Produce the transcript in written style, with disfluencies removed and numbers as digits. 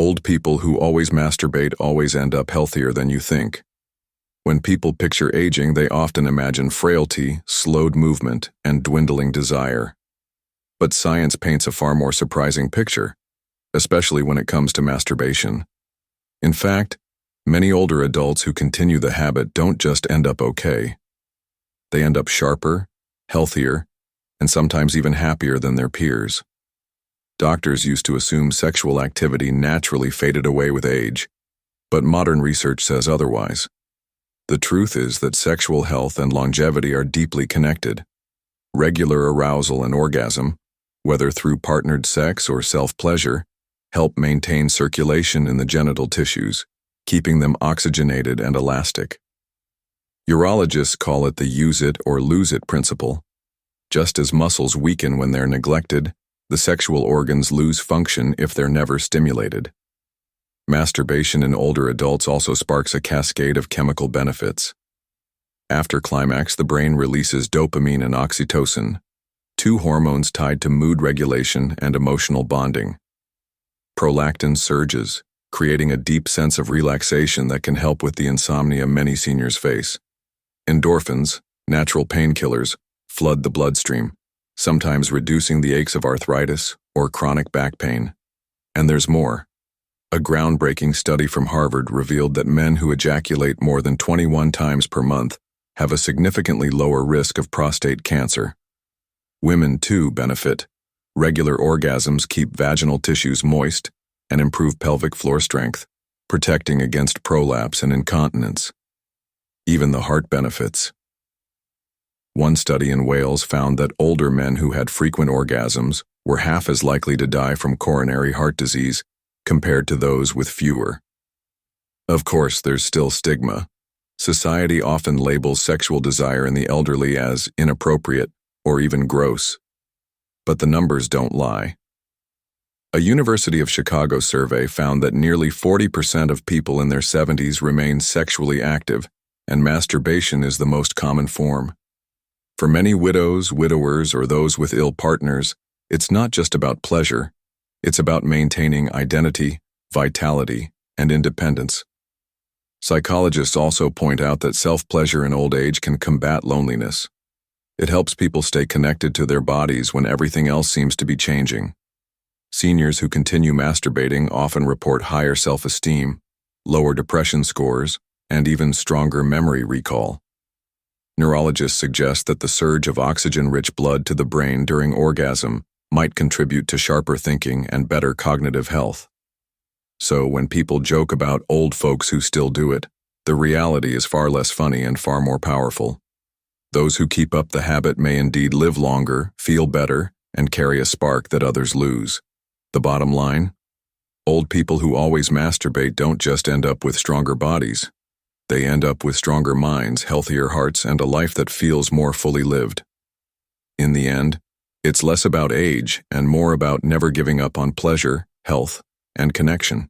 Old people who always masturbate always end up healthier than you think. When people picture aging, they often imagine frailty, slowed movement, and dwindling desire. But science paints a far more surprising picture, especially when it comes to masturbation. In fact, many older adults who continue the habit don't just end up okay. They end up sharper, healthier, and sometimes even happier than their peers. Doctors used to assume sexual activity naturally faded away with age, but modern research says otherwise. The truth is that sexual health and longevity are deeply connected. Regular arousal and orgasm, whether through partnered sex or self-pleasure, help maintain circulation in the genital tissues, keeping them oxygenated and elastic. Urologists call it the use it or lose it principle. Just as muscles weaken when they're neglected, the sexual organs lose function if they're never stimulated. Masturbation in older adults also sparks a cascade of chemical benefits. After climax, the brain releases dopamine and oxytocin, two hormones tied to mood regulation and emotional bonding. Prolactin surges, creating a deep sense of relaxation that can help with the insomnia many seniors face. Endorphins, natural painkillers, flood the bloodstream, sometimes reducing the aches of arthritis or chronic back pain. And there's more. A groundbreaking study from Harvard revealed that men who ejaculate more than 21 times per month have a significantly lower risk of prostate cancer. Women, too, benefit. Regular orgasms keep vaginal tissues moist and improve pelvic floor strength, protecting against prolapse and incontinence. Even the heart benefits. One study in Wales found that older men who had frequent orgasms were half as likely to die from coronary heart disease compared to those with fewer. Of course, there's still stigma. Society often labels sexual desire in the elderly as inappropriate or even gross. But the numbers don't lie. A University of Chicago survey found that nearly 40% of people in their 70s remain sexually active, and masturbation is the most common form. For many widows, widowers, or those with ill partners, it's not just about pleasure, it's about maintaining identity, vitality, and independence. Psychologists also point out that self-pleasure in old age can combat loneliness. It helps people stay connected to their bodies when everything else seems to be changing. Seniors who continue masturbating often report higher self-esteem, lower depression scores, and even stronger memory recall. Neurologists suggest that the surge of oxygen-rich blood to the brain during orgasm might contribute to sharper thinking and better cognitive health. So when people joke about old folks who still do it, the reality is far less funny and far more powerful. Those who keep up the habit may indeed live longer, feel better, and carry a spark that others lose. The bottom line? Old people who always masturbate don't just end up with stronger bodies. They end up with stronger minds, healthier hearts, and a life that feels more fully lived. In the end, it's less about age and more about never giving up on pleasure, health, and connection.